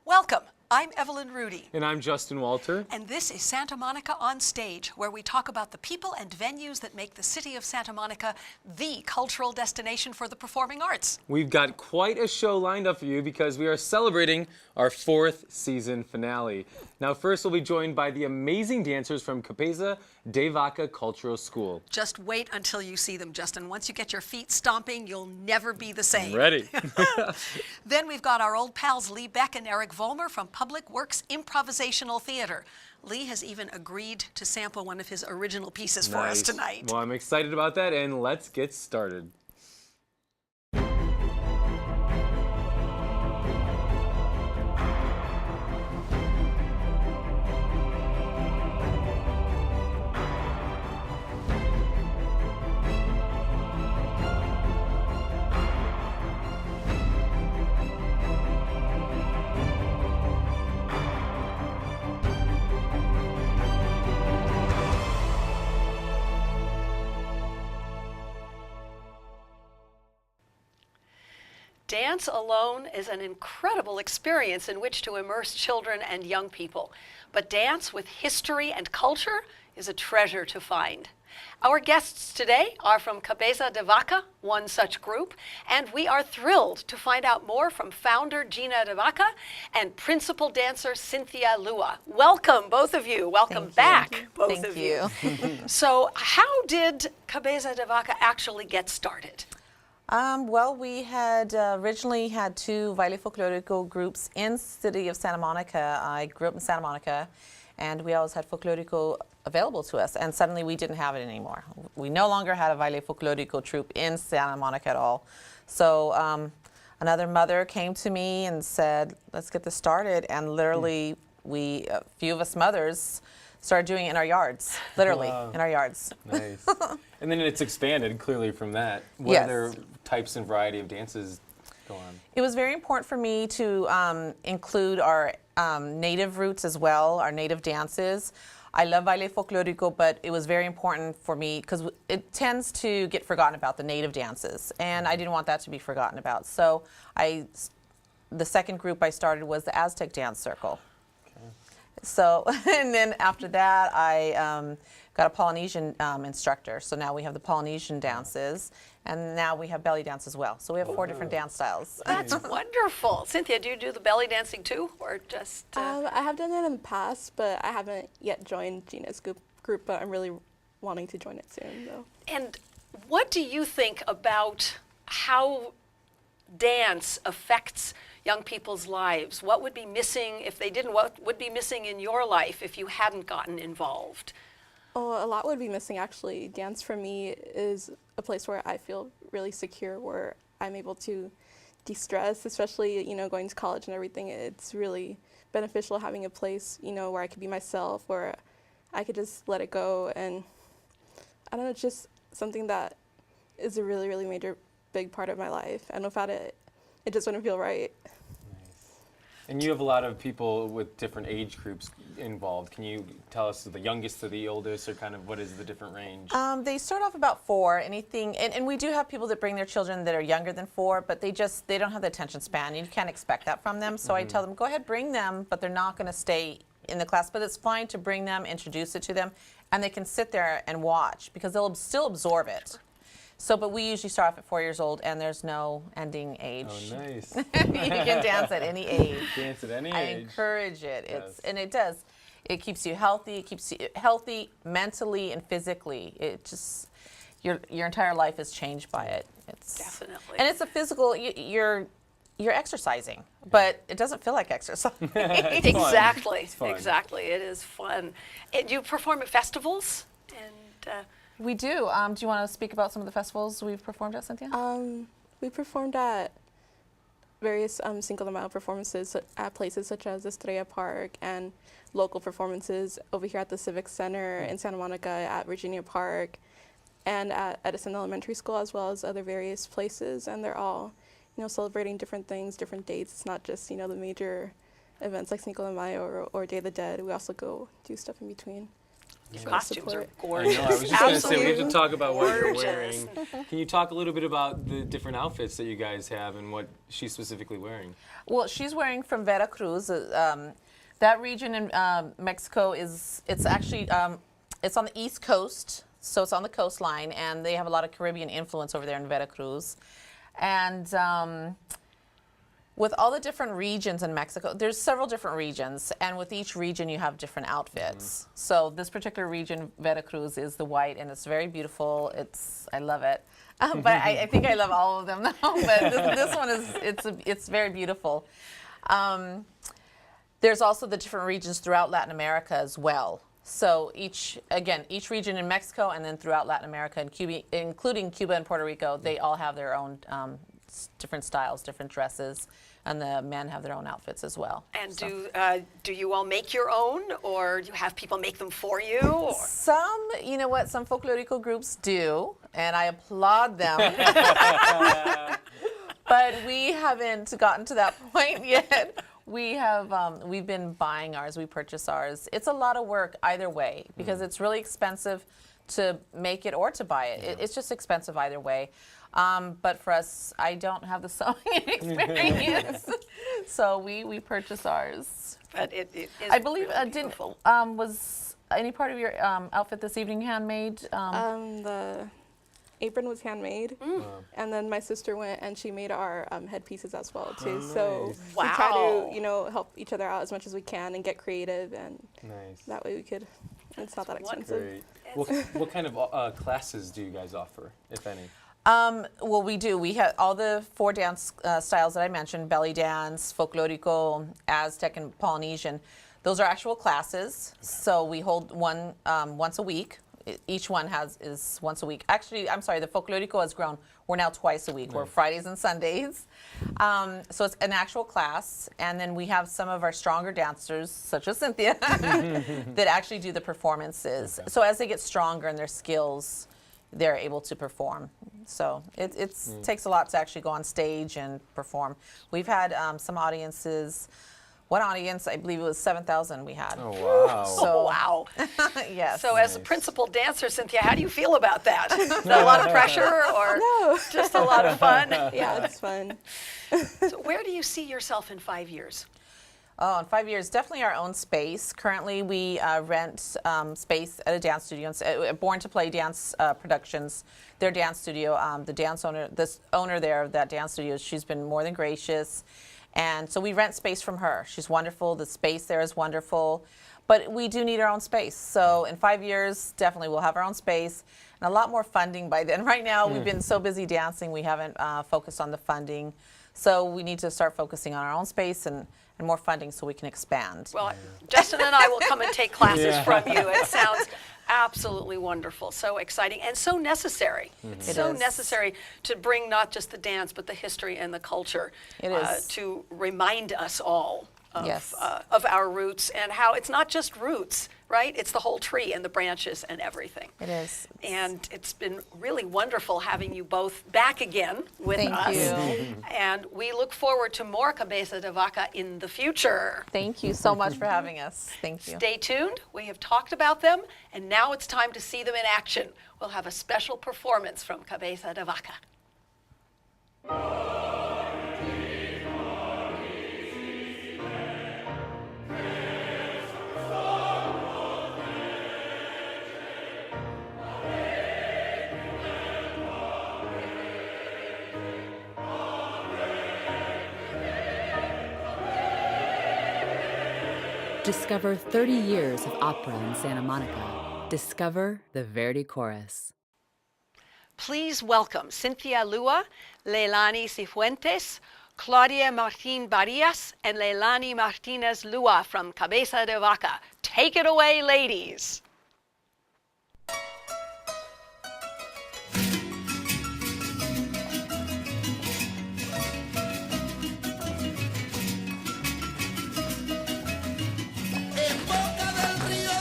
Welcome. I'm Evelyn Rudy. And I'm Justin Walter. And this is Santa Monica on Stage, where we talk about the people and venues that make the city of Santa Monica the cultural destination for the performing arts. We've got quite a show lined up for you because we are celebrating our 4th season finale. Now, first we'll be joined by the amazing dancers from Cabeza de Vaca Cultural School. Just wait until you see them, Justin. Once you get your feet stomping, you'll never be the same. Ready. Then we've got our old pals Lee Beck and Eric Vollmer from Public Works Improvisational Theater. Lee has even agreed to sample one of his original pieces for us tonight. Well, I'm excited about that, and let's get started. Dance alone is an incredible experience in which to immerse children and young people. But dance with history and culture is a treasure to find. Our guests today are from Cabeza de Vaca, one such group, and we are thrilled to find out more from founder Gina de Vaca and principal dancer Cynthia Lua. Welcome, both of you. Welcome back, both of you. So how did Cabeza de Vaca actually get started? Well, we had originally had 2 baile folklorico groups in the city of Santa Monica. I grew up in Santa Monica, and we always had folklorico available to us, and suddenly we didn't have it anymore. We no longer had a baile folklorico troupe in Santa Monica at all. So another mother came to me and said, let's get this started, and literally a few of us mothers started doing it in our yards, literally in our yards. Nice. And then it's expanded clearly from that. What other types and variety of dances go on? It was very important for me to include our native roots as well, our native dances. I love baile folklorico, but it was very important for me because it tends to get forgotten about, the native dances, and I didn't want that to be forgotten about. So the second group I started was the Aztec Dance Circle. So, and then after that, I got a Polynesian instructor. So now we have the Polynesian dances, and now we have belly dance as well. So we have 4 different dance styles. That's wonderful. Cynthia, do you do the belly dancing too, or just? I have done it in the past, but I haven't yet joined Gina's group, but I'm really wanting to join it soon, though. And what do you think about how dance affects young people's lives? What would be missing if they didn't? What would be missing in your life if you hadn't gotten involved? Oh, a lot would be missing, actually. Dance for me is a place where I feel really secure, where I'm able to de-stress, especially, going to college and everything. It's really beneficial having a place, where I could be myself, where I could just let it go. And I don't know, it's just something that is a really, really big part of my life. And without it, it just wouldn't feel right. And you have a lot of people with different age groups involved. Can you tell us the youngest to the oldest, or kind of what is the different range? They start off about 4, anything, and we do have people that bring their children that are younger than 4, but they don't have the attention span. You can't expect that from them. So I tell them, go ahead, bring them, but they're not going to stay in the class. But it's fine to bring them, introduce it to them, and they can sit there and watch because they'll still absorb it. So, but we usually start off at 4 years old, and there's no ending age. Oh, nice. You can dance at any age. Dance at any age. I encourage it. Yes. And it does. It keeps you healthy. It keeps you healthy mentally and physically. It just, your entire life is changed by it. It's definitely. And it's a physical. You're exercising, but it doesn't feel like exercise. Exactly. It's fun. Exactly. It is fun. And you perform at festivals, and. We do. Do you want to speak about some of the festivals we've performed at, Cynthia? We performed at various Cinco de Mayo performances at places such as Estrella Park, and local performances over here at the Civic Center in Santa Monica, at Virginia Park, and at Edison Elementary School, as well as other various places. And they're all, celebrating different things, different dates. It's not just, the major events like Cinco de Mayo or Day of the Dead. We also go do stuff in between. Your show costumes are support. I gorgeous. know, I was just going to say, we have to Absolutely talk about what you're gorgeous. wearing. Can you talk a little bit about the different outfits that you guys have and what she's specifically wearing? Well, she's wearing from Veracruz. That region in Mexico it's actually, it's on the East Coast, so it's on the coastline, and they have a lot of Caribbean influence over there in Veracruz. And with all the different regions in Mexico, there's several different regions, and with each region you have different outfits. So this particular region, Veracruz, is the white, and it's very beautiful. I love it. But I think I love all of them now. But this one it's very beautiful. There's also the different regions throughout Latin America as well. So each region in Mexico and then throughout Latin America and Cuba, including Cuba and Puerto Rico, they all have their own different styles, different dresses, and the men have their own outfits as well. And do you all make your own, or do you have people make them for you? Or? Some, you know what, some folklorico groups do, and I applaud them. But we haven't gotten to that point yet. We've been buying ours, we purchase ours. It's a lot of work either way because it's really expensive to make it or to buy it. It's just expensive either way. But for us, I don't have the sewing experience, so we purchase ours. But it is I believe really beautiful. was any part of your outfit this evening handmade? The apron was handmade, and then my sister went and she made our headpieces as well too. Oh, So nice. we try Wow. to help each other out as much as we can and get creative, and Nice. that way we could. It's not that wonderful. expensive. Great. What kind of classes do you guys offer, if any? Well, we do. We have all the 4 dance styles that I mentioned: belly dance, folklorico, Aztec, and Polynesian. Those are actual classes. So we hold one once a week. Each one is once a week. Actually, I'm sorry, the folklorico has grown. We're now twice a week. We're Fridays and Sundays. So it's an actual class. And then we have some of our stronger dancers, such as Cynthia, that actually do the performances. Okay. So as they get stronger in their skills, they're able to perform. So it takes a lot to actually go on stage and perform. We've had some audiences. One audience, I believe it was 7,000 we had. Oh, wow. So- Oh, wow. Yes. So as a principal dancer, Cynthia, how do you feel about that? Is that a lot of pressure or No. just a lot of fun? Yeah, it's fun. So where do you see yourself in 5 years? Oh, in 5 years, definitely our own space. Currently, we rent space at a dance studio, Born to Play Dance Productions, their dance studio. The owner there of that dance studio, she's been more than gracious. And so we rent space from her. She's wonderful. The space there is wonderful. But we do need our own space. So in 5 years, definitely we'll have our own space and a lot more funding by then. Right now, we've been so busy dancing, we haven't focused on the funding. So we need to start focusing on our own space and more funding so we can expand. Well, Justin and I will come and take classes Yeah. from you. It sounds absolutely wonderful, so exciting, and so necessary. It's It so is. necessary to bring not just the dance, but the history and the culture It is. to remind us all Yes. of our roots and how it's not just roots, right? It's the whole tree and the branches and everything. It is. And it's been really wonderful having you both back again with Thank us. you. And we look forward to more Cabeza de Vaca in the future. Thank you so much for having us. Thank you. Stay tuned. We have talked about them, and now it's time to see them in action. We'll have a special performance from Cabeza de Vaca. Discover 30 years of opera in Santa Monica. Discover the Verdi Chorus. Please welcome Cynthia Lua, Leilani Cifuentes, Claudia Martin Barrias, and Leilani Martinez Lua from Cabeza de Vaca. Take it away, ladies. En boca del río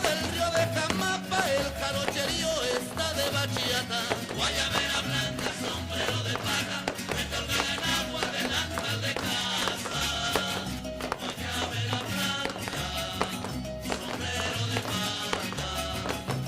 de Jamapa, el jarocherío está de bachillata. Guayabera blanca, sombrero de paja, me tornan en agua delantal de casa. Guayabera blanca, sombrero de paja.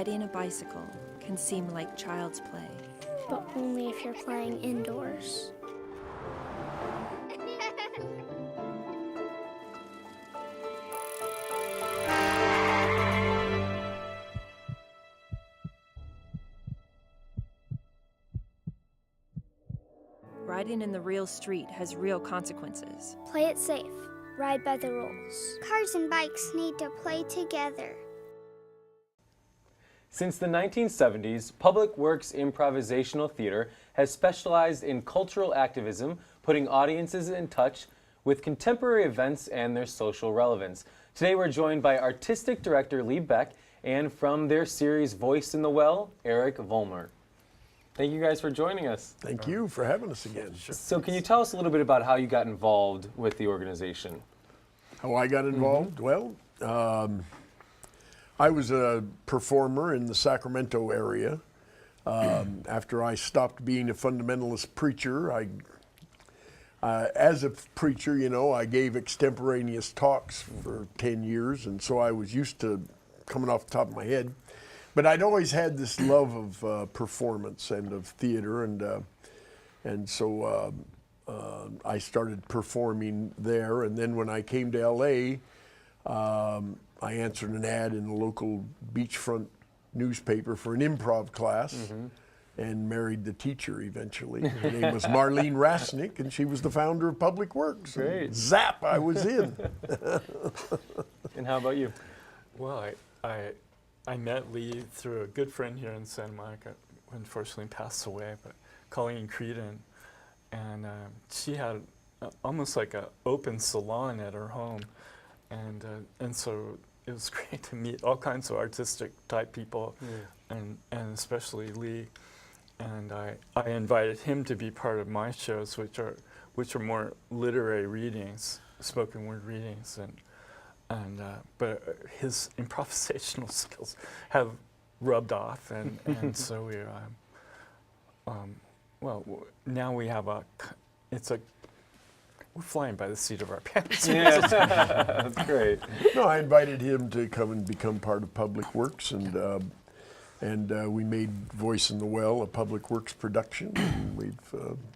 riding a bicycle can seem like child's play. But only if you're playing indoors. Riding in the real street has real consequences. Play it safe. Ride by the rules. Cars and bikes need to play together. Since the 1970s, Public Works Improvisational Theater has specialized in cultural activism, putting audiences in touch with contemporary events and their social relevance. Today we're joined by Artistic Director Lee Beck and from their series Voice in the Well, Eric Vollmer. Thank you guys for joining us. Thank you for having us again. So can you tell us a little bit about how you got involved with the organization? How I got involved? Well, I was a performer in the Sacramento area. After I stopped being a fundamentalist preacher, as a preacher, you know, I gave extemporaneous talks for 10 years, and so I was used to coming off the top of my head. But I'd always had this love of performance and of theater, and so I started performing there. And then when I came to LA, I answered an ad in a local beachfront newspaper for an improv class, and married the teacher eventually. Her name was Marlene Rasnick, and she was the founder of Public Works. Great. And zap, I was in. And how about you? Well, I met Lee through a good friend here in Santa Monica, who unfortunately passed away, but Colleen Creedon. And she had almost like an open salon at her home. And so it was great to meet all kinds of artistic type people, and especially Lee. And I invited him to be part of my shows, which are more literary readings, spoken word readings, but his improvisational skills have rubbed off, and so we now we have we're flying by the seat of our pants. Yeah, that's great. No, I invited him to come and become part of Public Works, and we made Voice in the Well a Public Works production. And we've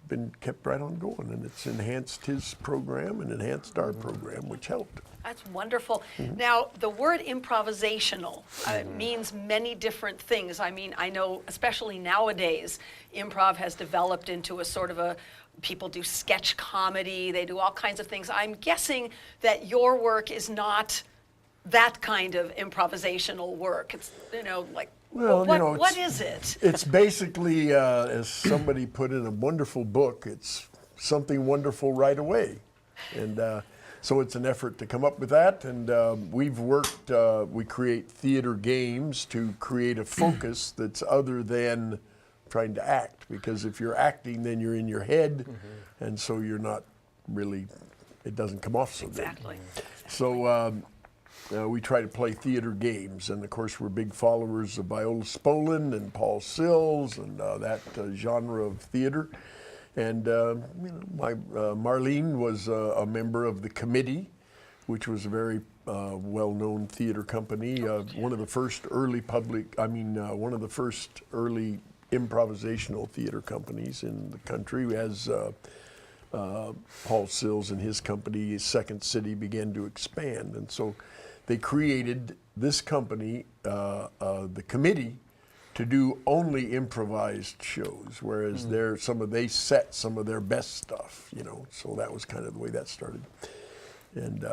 been kept right on going, and it's enhanced his program and enhanced our program, which helped. That's wonderful. Now, the word improvisational means many different things. I mean, I know, especially nowadays, improv has developed into a sort of people do sketch comedy, they do all kinds of things. I'm guessing that your work is not that kind of improvisational work. It's, like, well, what is it? It's basically, as somebody put in a wonderful book, it's something wonderful right away. And so it's an effort to come up with that, and we've worked, we create theater games to create a focus that's other than trying to act, because if you're acting, then you're in your head, and so you're not really, it doesn't come off so Exactly. good. So we try to play theater games, and of course we're big followers of Viola Spolin and Paul Sills and that genre of theater. And Marlene was a member of the Committee, which was a very well-known theater company. One of the first early one of the first early improvisational theater companies in the country. As Paul Sills and his company, Second City, began to expand, and so they created this company, the Committee, to do only improvised shows, whereas they set some of their best stuff, so that was kind of the way that started. And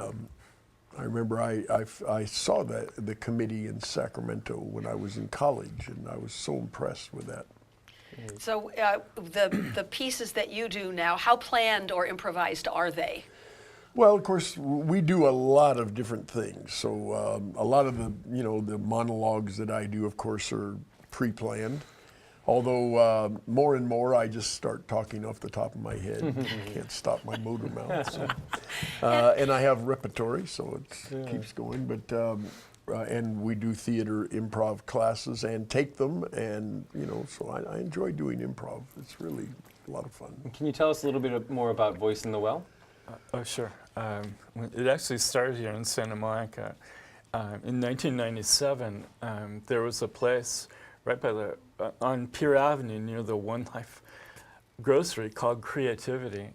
I remember I saw the Committee in Sacramento when I was in college, and I was so impressed with that. So the pieces that you do now, how planned or improvised are they? Well, of course, we do a lot of different things. So a lot of the monologues that I do, of course, are pre-planned. Although more and more I just start talking off the top of my head. Can't stop my motor mouth. So. And I have repertory, so it keeps going. But and we do theater improv classes and take them, and so I enjoy doing improv. It's really a lot of fun. Can you tell us a little bit more about Voice in the Well? Oh, sure. It actually started here in Santa Monica, in 1997, there was a place right by the on Pier Avenue near the One Life grocery called Creativity,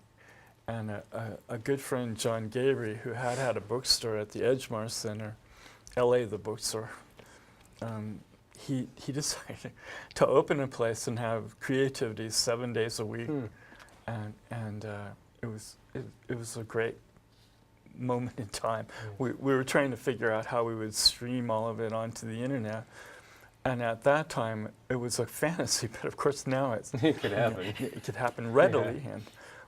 and a good friend, John Gabry, who had a bookstore at the Edgemar Center, LA, the bookstore, he decided to open a place and have Creativity 7 days a week, and it was a great moment in time. We were trying to figure out how we would stream all of it onto the internet. And at that time, it was a fantasy, but of course now it could happen. It could happen readily, and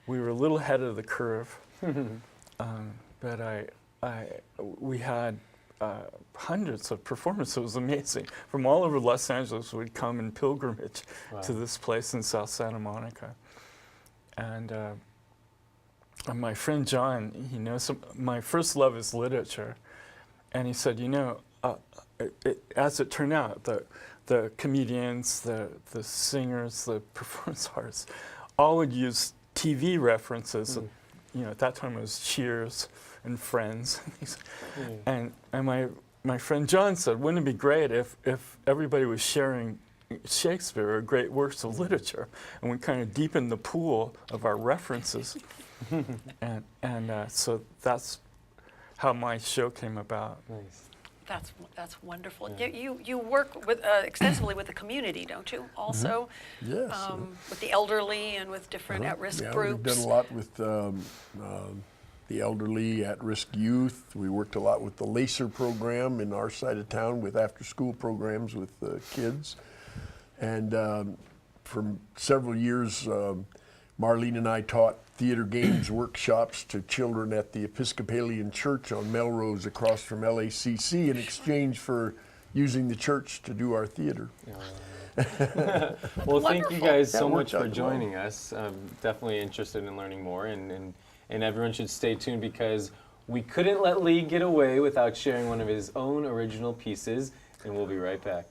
we were a little ahead of the curve. But we had hundreds of performances. It was amazing. From all over Los Angeles, we'd come in pilgrimage to this place in South Santa Monica. And my friend John, he knows my first love is literature, and he said, you know, as it turned out, the comedians, the singers, the performance artists, all would use TV references. You know, at that time it was Cheers and Friends. And my friend John said, wouldn't it be great if everybody was sharing Shakespeare or great works of literature, and we kind of deepened the pool of our references. and so that's how my show came about. Nice. That's wonderful. You work with extensively with the community, don't you? Also, Yes. with the elderly and with different at-risk groups. We've done a lot with the elderly, at-risk youth. We worked a lot with the LACER program in our side of town with after-school programs with kids. And for several years, Marlene and I taught theater games workshops to children at the Episcopalian Church on Melrose across from LACC in exchange for using the church to do our theater. Well, thank you guys so That much worked out for well. joining us. I'm definitely interested in learning more, and everyone should stay tuned because we couldn't let Lee get away without sharing one of his own original pieces, and we'll be right back.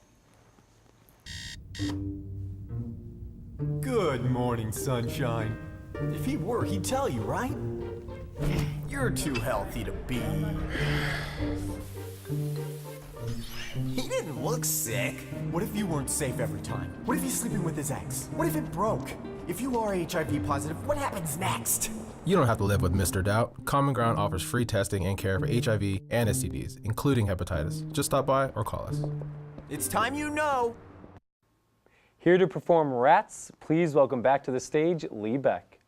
Good morning, sunshine. If he were, he'd tell you, right? You're too healthy to be. He didn't look sick. What if you weren't safe every time? What if he's sleeping with his ex? What if it broke? If you are HIV positive, what happens next? You don't have to live with Mr. Doubt. Common Ground offers free testing and care for HIV and STDs, including hepatitis. Just stop by or call us. It's time you know. Here to perform Rats, please welcome back to the stage Lee Beck.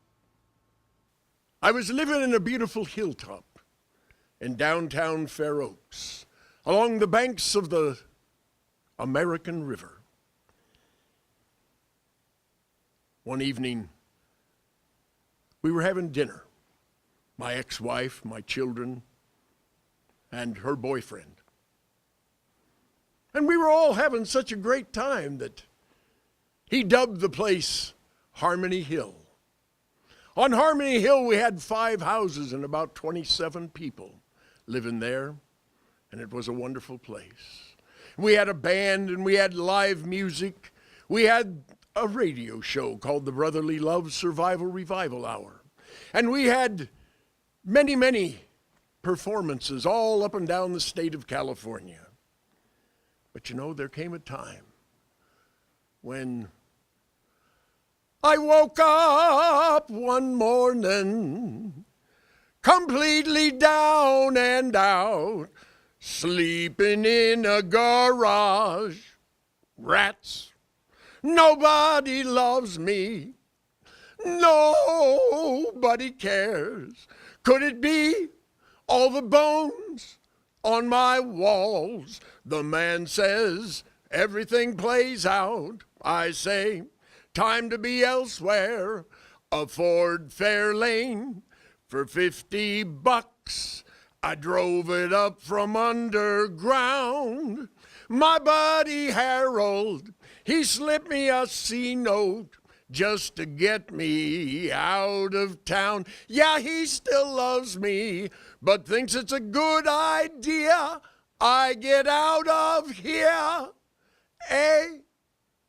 I was living in a beautiful hilltop in downtown Fair Oaks, along the banks of the American River. One evening, we were having dinner, my ex-wife, my children, and her boyfriend. And we were all having such a great time that he dubbed the place Harmony Hill. On Harmony Hill, we had 5 houses and about 27 people living there, and it was a wonderful place. We had a band and we had live music. We had a radio show called the Brotherly Love Survival Revival Hour. And we had many, many performances all up and down the state of California. But you know, there came a time when I woke up one morning, completely down and out, sleeping in a garage. Rats, nobody loves me, nobody cares. Could it be all the bones on my walls? The man says everything plays out. I say, time to be elsewhere. A Ford Fairlane for $50. I drove it up from underground. My buddy Harold, he slipped me a C-note just to get me out of town. Yeah, he still loves me, but thinks it's a good idea I get out of here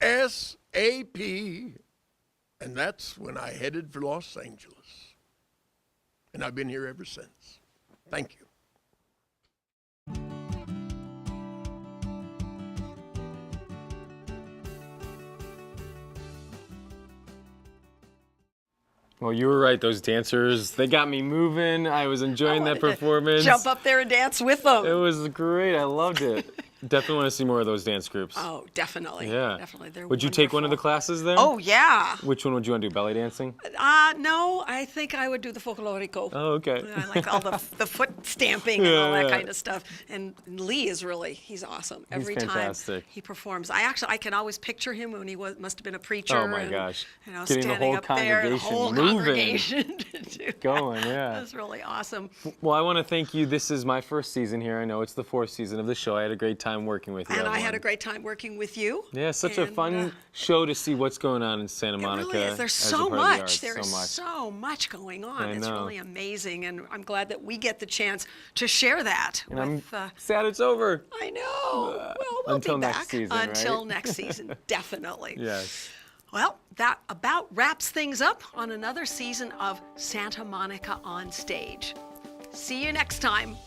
ASAP. And that's when I headed for Los Angeles. And I've been here ever since. Thank you. Well, you were right. Those dancers, they got me moving. I was enjoying that performance. Jump up there and dance with them. It was great. I loved it. Definitely want to see more of those dance groups. Oh, definitely. Yeah. Definitely. They're Would you take one of the classes there? Oh, yeah. Which one would you want to do? Belly dancing? No, I think I would do the folklorico. Oh, okay. I like all the foot stamping and all that kind of stuff. And Lee is he's awesome. Every fantastic. time he performs. I can always picture him when he must have been a preacher. Oh my gosh. Getting the standing whole up there, the whole moving. congregation. Going, yeah. That's really awesome. Well, I want to thank you. This is my first season here. I know it's the 4th season of the show. I had a great time working with you. And I had a great time working with you. Yeah, such a fun show to see what's going on in Santa Monica. It really is. There's as a so part of the much. arts. There is so much going on. I It's know. really amazing, and I'm glad that we get the chance to share that. And with, I'm sad it's over. I know. Well, we'll Until be next back. season, right? Until next season, definitely. Yes. Well, that about wraps things up on another season of Santa Monica on Stage. See you next time.